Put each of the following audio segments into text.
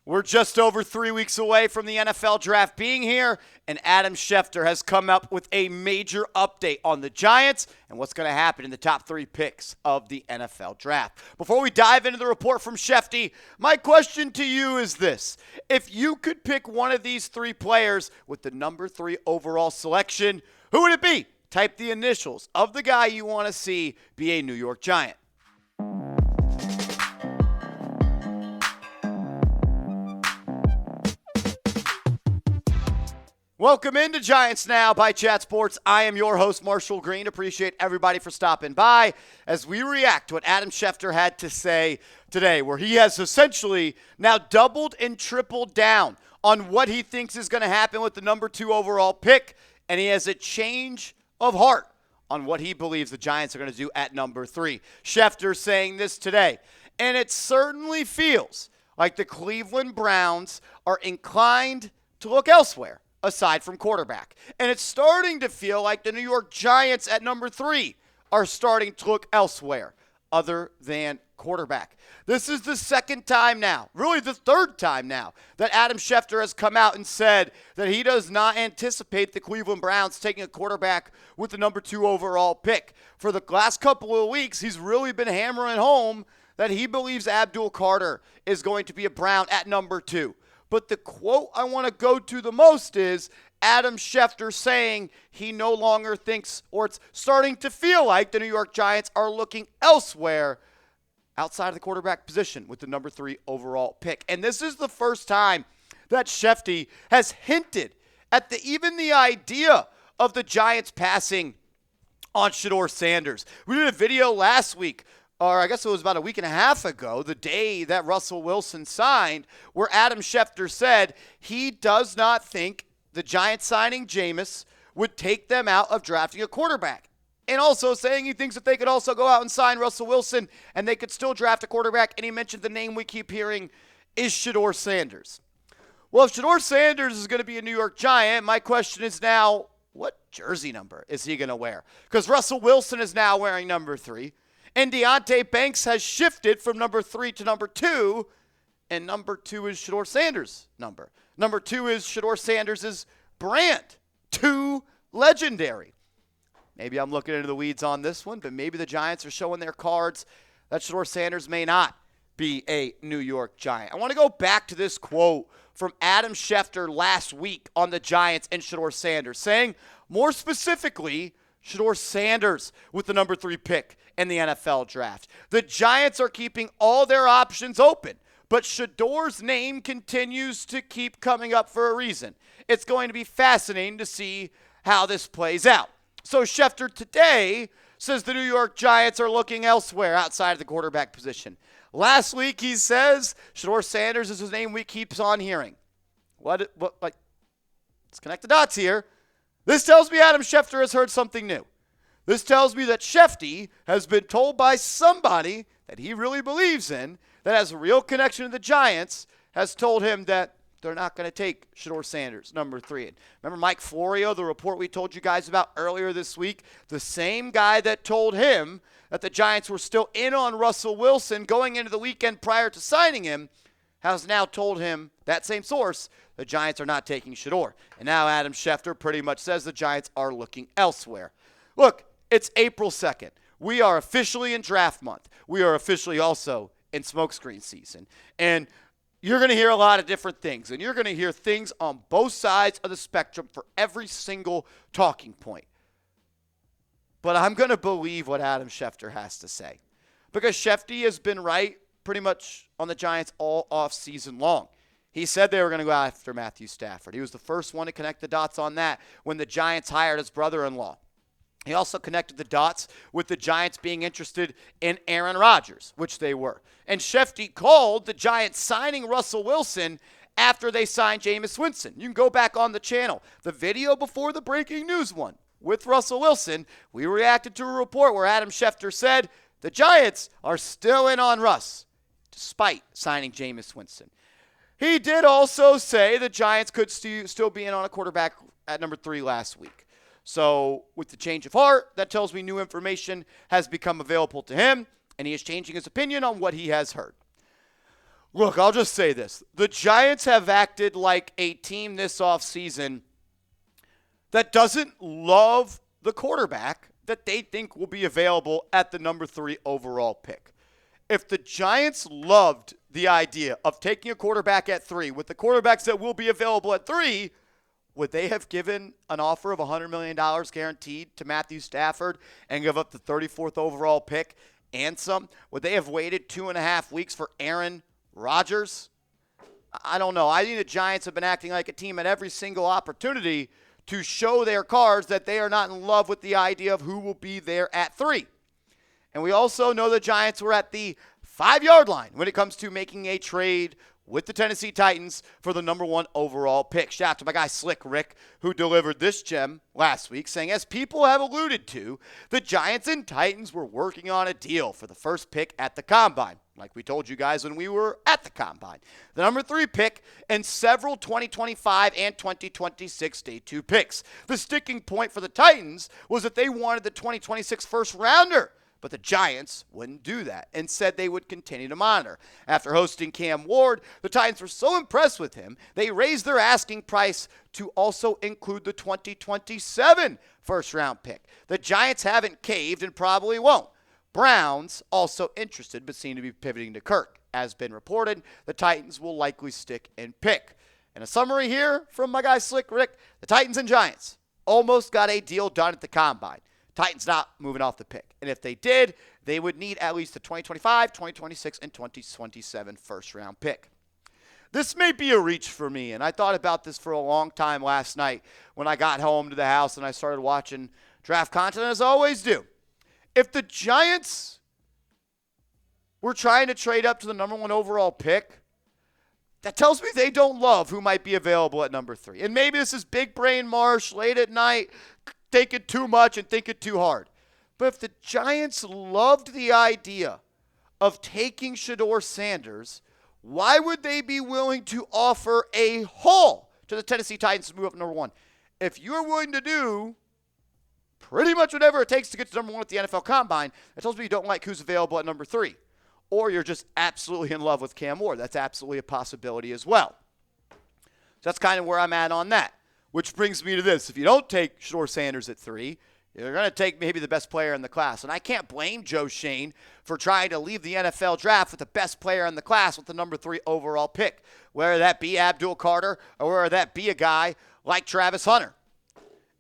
We're just over 3 weeks away from the NFL draft being here, and Adam Schefter has come up with a major update on the Giants and what's going to happen in the top 3 picks of the NFL draft. Before we dive into the report from Schefty, my question to you is this. If you could pick one of these 3 players with the number 3 overall selection, who would it be? Type the initials of the guy you want to see be a New York Giant. Welcome into Giants Now by Chat Sports. I am your host, Marshall Green. Appreciate everybody for stopping by as we react to what Adam Schefter had to say today, where he has essentially now doubled and tripled down on what he thinks is going to happen with the number 2 overall pick, and he has a change of heart on what he believes the Giants are going to do at number 3. Schefter saying this today, and it certainly feels like the Cleveland Browns are inclined to look elsewhere aside from quarterback. And it's starting to feel like the New York Giants at number 3 are starting to look elsewhere other than quarterback. This is the second time now, really the third time now, that Adam Schefter has come out and said that he does not anticipate the Cleveland Browns taking a quarterback with the number 2 overall pick. For the last couple of weeks, he's really been hammering home that he believes Abdul Carter is going to be a Brown at number 2. But the quote I want to go to the most is Adam Schefter saying he no longer thinks, or it's starting to feel like the New York Giants are looking elsewhere outside of the quarterback position with the number 3 overall pick. And this is the first time that Schefter has hinted at even the idea of the Giants passing on Shedeur Sanders. We did a video last week, or I guess it was about a week and a half ago, the day that Russell Wilson signed, where Adam Schefter said he does not think the Giants signing Jameis would take them out of drafting a quarterback. And also saying he thinks that they could also go out and sign Russell Wilson and they could still draft a quarterback. And he mentioned the name we keep hearing is Shedeur Sanders. Well, if Shedeur Sanders is going to be a New York Giant, my question is now, what jersey number is he going to wear? Because Russell Wilson is now wearing number 3. And Deonte Banks has shifted from number 3 to number 2, and number 2 is Shedeur Sanders' number. Number 2 is Shedeur Sanders' brand. 2 legendary. Maybe I'm looking into the weeds on this one, but maybe the Giants are showing their cards that Shedeur Sanders may not be a New York Giant. I want to go back to this quote from Adam Schefter last week on the Giants and Shedeur Sanders, saying more specifically, Shedeur Sanders with the number 3 pick in the NFL draft. The Giants are keeping all their options open, but Shedeur's name continues to keep coming up for a reason. It's going to be fascinating to see how this plays out. So Schefter today says the New York Giants are looking elsewhere outside of the quarterback position. Last week he says Shedeur Sanders is his name we keep on hearing. What let's connect the dots here. This tells me Adam Schefter has heard something new. This tells me that Schefty has been told by somebody that he really believes in, that has a real connection to the Giants, has told him that they're not going to take Shedeur Sanders, number 3. And remember Mike Florio, the report we told you guys about earlier this week? The same guy that told him that the Giants were still in on Russell Wilson going into the weekend prior to signing him has now told him, that same source, the Giants are not taking Shedeur. And now Adam Schefter pretty much says the Giants are looking elsewhere. Look, it's April 2nd. We are officially in draft month. We are officially also in smokescreen season. And you're going to hear a lot of different things. And you're going to hear things on both sides of the spectrum for every single talking point. But I'm going to believe what Adam Schefter has to say. Because Schefty has been right pretty much on the Giants all offseason long. He said they were going to go after Matthew Stafford. He was the first one to connect the dots on that when the Giants hired his brother-in-law. He also connected the dots with the Giants being interested in Aaron Rodgers, which they were. And Schefter called the Giants signing Russell Wilson after they signed Jameis Winston. You can go back on the channel. The video before the breaking news one with Russell Wilson, we reacted to a report where Adam Schefter said the Giants are still in on Russ, despite signing Jameis Winston. He did also say the Giants could still be in on a quarterback at number 3 last week. So with the change of heart, that tells me new information has become available to him, and he is changing his opinion on what he has heard. Look, I'll just say this. The Giants have acted like a team this offseason that doesn't love the quarterback that they think will be available at the number 3 overall pick. If the Giants loved the idea of taking a quarterback at 3 with the quarterbacks that will be available at 3, would they have given an offer of $100 million guaranteed to Matthew Stafford and give up the 34th overall pick and some? Would they have waited 2.5 weeks for Aaron Rodgers? I don't know. I think the Giants have been acting like a team at every single opportunity to show their cards that they are not in love with the idea of who will be there at 3. And we also know the Giants were at the 5-yard line when it comes to making a trade with the Tennessee Titans for the number 1 overall pick. Shout out to my guy Slick Rick, who delivered this gem last week, saying, as people have alluded to, the Giants and Titans were working on a deal for the first pick at the Combine, like we told you guys when we were at the Combine. The number 3 pick and several 2025 and 2026 day 2 picks. The sticking point for the Titans was that they wanted the 2026 first rounder. But the Giants wouldn't do that and said they would continue to monitor. After hosting Cam Ward, the Titans were so impressed with him, they raised their asking price to also include the 2027 first-round pick. The Giants haven't caved and probably won't. Browns also interested but seem to be pivoting to Kirk. As been reported, the Titans will likely stick and pick. And a summary here from my guy Slick Rick, the Titans and Giants almost got a deal done at the Combine. Titans not moving off the pick. And if they did, they would need at least the 2025, 2026, and 2027 first-round pick. This may be a reach for me, and I thought about this for a long time last night when I got home to the house and I started watching draft content, as I always do. If the Giants were trying to trade up to the number 1 overall pick, that tells me they don't love who might be available at number 3. And maybe this is big brain Marsh late at night, thinking too much and thinking too hard. But if the Giants loved the idea of taking Shedeur Sanders, why would they be willing to offer a haul to the Tennessee Titans to move up number 1? If you're willing to do pretty much whatever it takes to get to number 1 at the NFL Combine, that tells me you don't like who's available at number 3. Or you're just absolutely in love with Cam Ward. That's absolutely a possibility as well. So that's kind of where I'm at on that. Which brings me to this. If you don't take Shedeur Sanders at 3, you're going to take maybe the best player in the class. And I can't blame Joe Schoen for trying to leave the NFL draft with the best player in the class with the number 3 overall pick, whether that be Abdul Carter or whether that be a guy like Travis Hunter.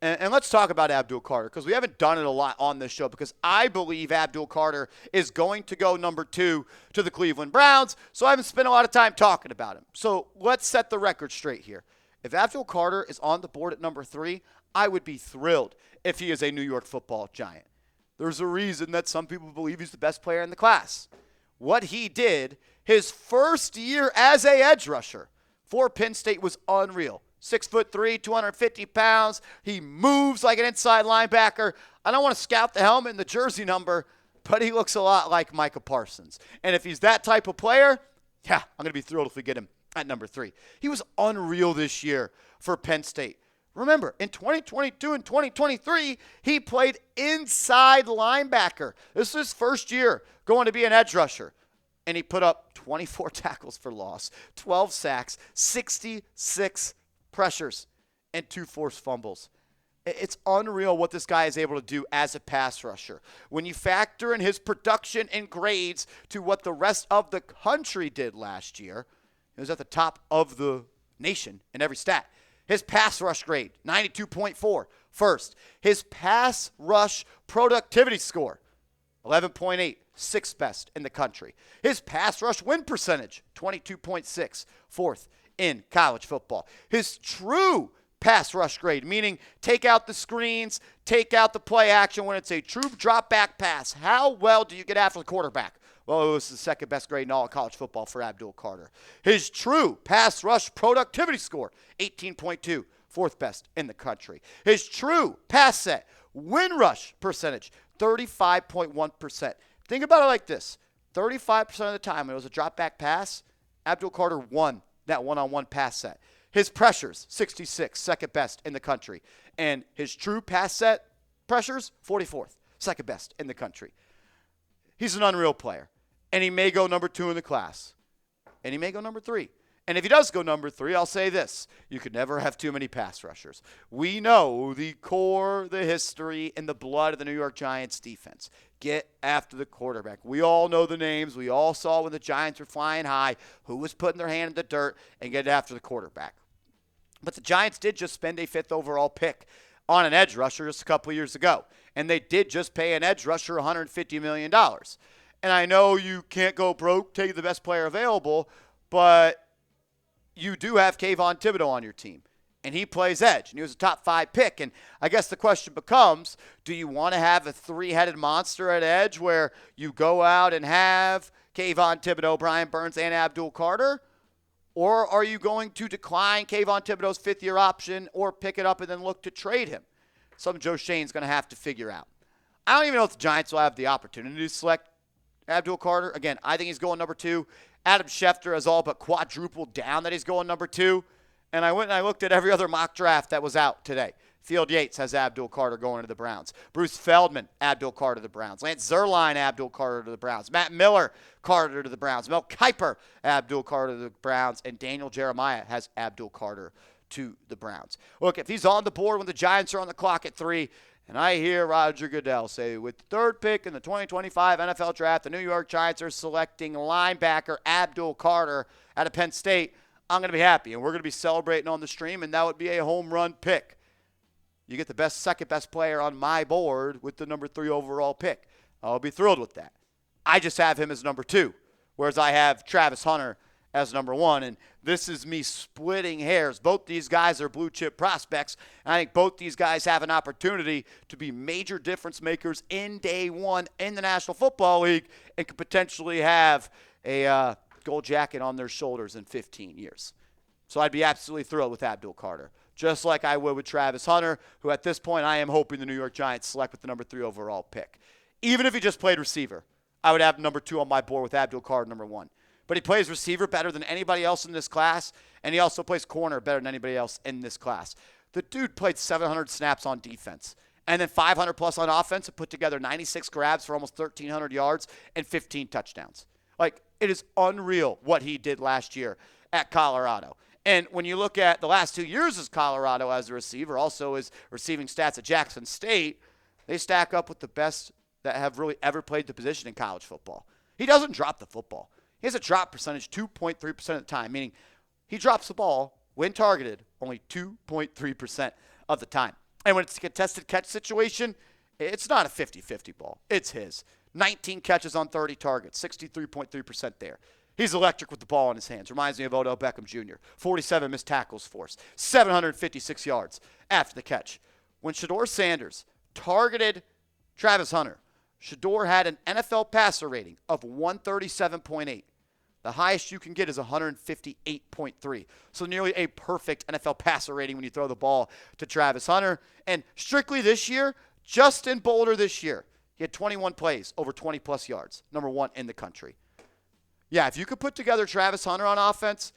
And let's talk about Abdul Carter, because we haven't done it a lot on this show, because I believe Abdul Carter is going to go number 2 to the Cleveland Browns, so I haven't spent a lot of time talking about him. So let's set the record straight here. If Abdul Carter is on the board at number 3, I would be thrilled if he is a New York Football Giant. There's a reason that some people believe he's the best player in the class. What he did his first year as a edge rusher for Penn State was unreal. 6'3", 250 pounds. He moves like an inside linebacker. I don't want to scout the helmet and the jersey number, but he looks a lot like Micah Parsons. And if he's that type of player, yeah, I'm going to be thrilled if we get him at number 3. He was unreal this year for Penn State. Remember, in 2022 and 2023, he played inside linebacker. This is his first year going to be an edge rusher. And he put up 24 tackles for loss, 12 sacks, 66 pressures, and 2 forced fumbles. It's unreal what this guy is able to do as a pass rusher. When you factor in his production and grades to what the rest of the country did last year, he was at the top of the nation in every stat. His pass rush grade, 92.4, first. His pass rush productivity score, 11.8, sixth best in the country. His pass rush win percentage, 22.6, fourth in college football. His true pass rush grade, meaning take out the screens, take out the play action when it's a true drop back pass. How well do you get after the quarterback? Well, it was the second best grade in all of college football for Abdul Carter. His true pass rush productivity score, 18.2, fourth best in the country. His true pass set win rush percentage, 35.1%. Think about it like this. 35% of the time when it was a drop back pass, Abdul Carter won that one-on-one pass set. His pressures, 66, second best in the country. And his true pass set pressures, 44th, second best in the country. He's an unreal player. And he may go number 2 in the class. and he may go number 3. And if he does go number 3, I'll say this. You could never have too many pass rushers. We know the core, the history, and the blood of the New York Giants defense. Get after the quarterback. We all know the names. We all saw when the Giants were flying high who was putting their hand in the dirt and getting after the quarterback. But the Giants did just spend a 5th overall pick on an edge rusher just a couple of years ago. And they did just pay an edge rusher $150 million. And I know you can't go broke, take the best player available, but you do have Kayvon Thibodeau on your team, and he plays edge, and he was a top 5 pick. And I guess the question becomes, do you want to have a 3-headed monster at edge where you go out and have Kayvon Thibodeau, Brian Burns, and Abdul Carter? Or are you going to decline Kayvon Thibodeau's 5th-year option or pick it up and then look to trade him? Something Joe Schoen's going to have to figure out. I don't even know if the Giants will have the opportunity to select Abdul Carter. Again, I think he's going number 2. Adam Schefter has all but quadrupled down that he's going number 2. And I went and I looked at every other mock draft that was out today. Field Yates has Abdul Carter going to the Browns. Bruce Feldman, Abdul Carter to the Browns. Lance Zierlein, Abdul Carter to the Browns. Matt Miller, Carter to the Browns. Mel Kiper, Abdul Carter to the Browns. And Daniel Jeremiah has Abdul Carter to the Browns. Look, if he's on the board when the Giants are on the clock at 3, and I hear Roger Goodell say, with the 3rd pick in the 2025 NFL Draft, the New York Giants are selecting linebacker Abdul Carter out of Penn State, I'm going to be happy. And we're going to be celebrating on the stream, and that would be a home run pick. You get the second best player on my board with the number 3 overall pick. I'll be thrilled with that. I just have him as number 2, whereas I have Travis Hunter as number 1. And this is me splitting hairs. Both these guys are blue chip prospects. And I think both these guys have an opportunity to be major difference makers in day 1 in the National Football League and could potentially have a gold jacket on their shoulders in 15 years. So I'd be absolutely thrilled with Abdul Carter, just like I would with Travis Hunter, who at this point I am hoping the New York Giants select with the number 3 overall pick. Even if he just played receiver, I would have number 2 on my board with Abdul Carter number 1. But he plays receiver better than anybody else in this class, and he also plays corner better than anybody else in this class. The dude played 700 snaps on defense, and then 500 plus on offense and put together 96 grabs for almost 1,300 yards and 15 touchdowns. Like, it is unreal what he did last year at Colorado. And when you look at the last 2 years as Colorado as a receiver, also his receiving stats at Jackson State, they stack up with the best that have really ever played the position in college football. He doesn't drop the football. He has a drop percentage 2.3% of the time, meaning he drops the ball when targeted only 2.3% of the time. And when it's a contested catch situation, it's not a 50-50 ball. It's his. 19 catches on 30 targets, 63.3% there. He's electric with the ball in his hands. Reminds me of Odell Beckham Jr. 47 missed tackles forced, 756 yards after the catch. When Shedeur Sanders targeted Travis Hunter, Shedeur had an NFL passer rating of 137.8. The highest you can get is 158.3. So nearly a perfect NFL passer rating when you throw the ball to Travis Hunter. And strictly this year, Justin Boulder this year, he had 21 plays over 20-plus yards, number 1 in the country. Yeah, if you could put together Travis Hunter on offense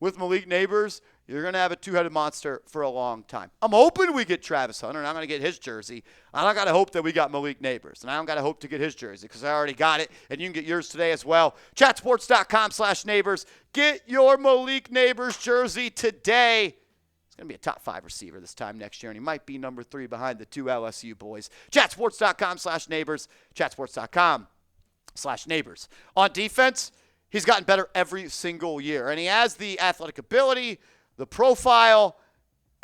with Malik Neighbors, you're going to have a 2-headed monster for a long time. I'm hoping we get Travis Hunter, and I'm going to get his jersey. I don't got to hope that we got Malik Neighbors, and I don't got to hope to get his jersey because I already got it, and you can get yours today as well. Chatsports.com/neighbors. Get your Malik Neighbors jersey today. He's going to be a top 5 receiver this time next year, and he might be number 3 behind the 2 LSU boys. Chatsports.com/neighbors. Chatsports.com/neighbors. On defense, he's gotten better every single year, and he has the athletic ability, the profile,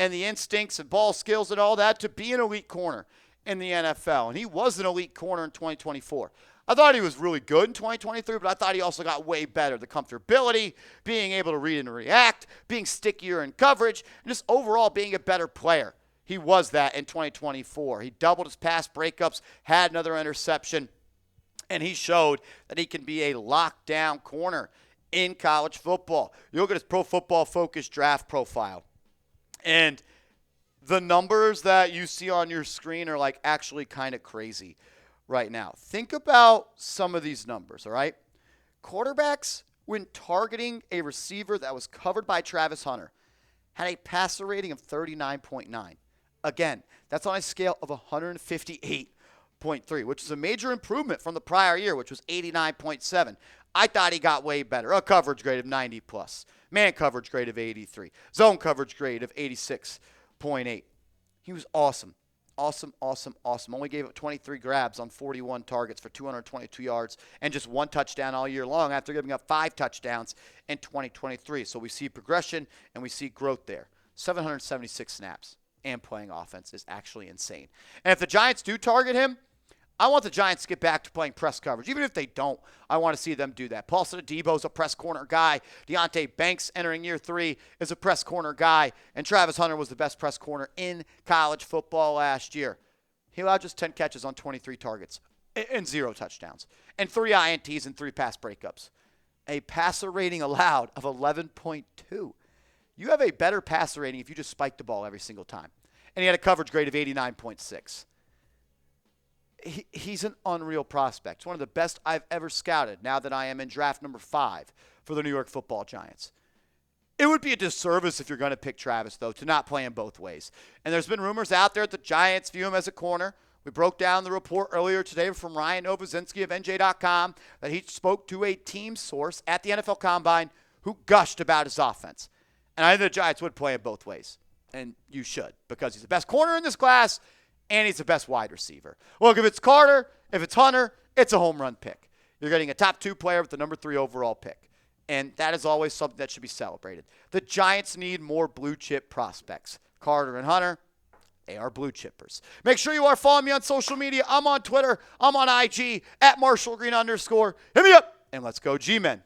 and the instincts and ball skills and all that to be an elite corner in the NFL. And he was an elite corner in 2024. I thought he was really good in 2023, but I thought he also got way better. The comfortability, being able to read and react, being stickier in coverage, and just overall being a better player. He was that in 2024. He doubled his pass breakups, had another interception, and he showed that he can be a lockdown corner in college football. You look at his Pro Football Focus draft profile, and the numbers that you see on your screen are like actually kind of crazy right now. Think about some of these numbers, all right? Quarterbacks, when targeting a receiver that was covered by Travis Hunter, had a passer rating of 39.9. Again, that's on a scale of 158.3, which is a major improvement from the prior year, which was 89.7. I thought he got way better. A coverage grade of 90 plus. Man coverage grade of 83. Zone coverage grade of 86.8. He was awesome. Awesome. Only gave up 23 grabs on 41 targets for 222 yards and just 1 touchdown all year long after giving up 5 touchdowns in 2023. So we see progression and we see growth there. 776 snaps and playing offense is actually insane. And if the Giants do target him, I want the Giants to get back to playing press coverage. Even if they don't, I want to see them do that. Paulson Adebo's a press corner guy. Deonte Banks entering year 3 is a press corner guy. And Travis Hunter was the best press corner in college football last year. He allowed just 10 catches on 23 targets and 0 touchdowns. And 3 INTs and 3 pass breakups. A passer rating allowed of 11.2. You have a better passer rating if you just spike the ball every single time. And he had a coverage grade of 89.6. He's an unreal prospect. It's one of the best I've ever scouted now that I am in draft number 5 for the New York Football Giants. It would be a disservice if you're going to pick Travis, though, to not play him both ways. And there's been rumors out there that the Giants view him as a corner. We broke down the report earlier today from Ryan Novozinski of NJ.com that he spoke to a team source at the NFL Combine who gushed about his offense. And I think the Giants would play him both ways. And you should, because he's the best corner in this class, and he's the best wide receiver. Look, if it's Carter, if it's Hunter, it's a home run pick. You're getting a top 2 player with the number 3 overall pick. And that is always something that should be celebrated. The Giants need more blue chip prospects. Carter and Hunter, they are blue chippers. Make sure you are following me on social media. I'm on Twitter. I'm on IG, @MarshallGreen_. Hit me up, and let's go G-Men.